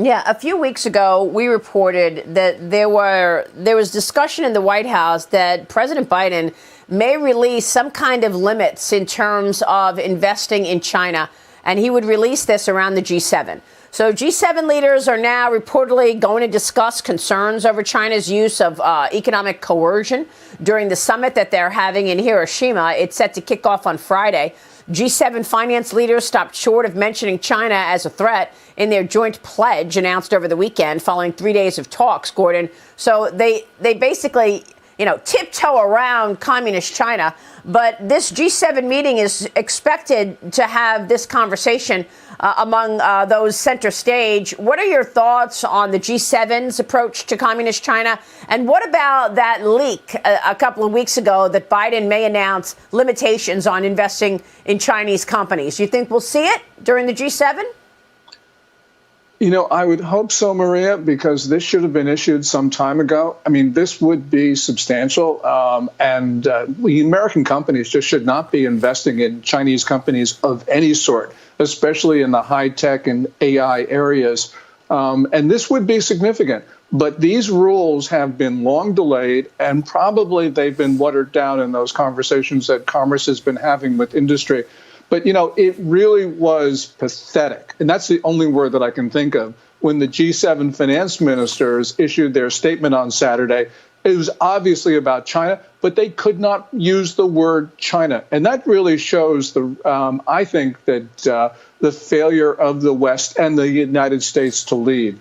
Yeah, a few weeks ago, we reported that there was discussion in the White House that President Biden may release some kind of limits in terms of investing in China, and he would release this around the G7. So G7 leaders are now reportedly going to discuss concerns over China's use of economic coercion during the summit that they're having in Hiroshima. It's set to kick off on Friday. G7 finance leaders stopped short of mentioning China as a threat in their joint pledge announced over the weekend following 3 days of talks, Gordon. So they basically, tiptoe around communist China. But this G7 meeting is expected to have this conversation among those center stage. What are your thoughts on the G7's approach to communist China? And what about that leak a couple of weeks ago that Biden may announce limitations on investing in Chinese companies? Do you think we'll see it during the G7? I would hope so, Maria, because this should have been issued some time ago. I mean, this would be substantial. And we American companies just should not be investing in Chinese companies of any sort, especially in the high tech and AI areas. And this would be significant. But these rules have been long delayed, and probably they've been watered down in those conversations that Commerce has been having with industry. But, it really was pathetic. And that's the only word that I can think of. When the G7 finance ministers issued their statement on Saturday, it was obviously about China, but they could not use the word China. And that really shows I think that the failure of the West and the United States to lead.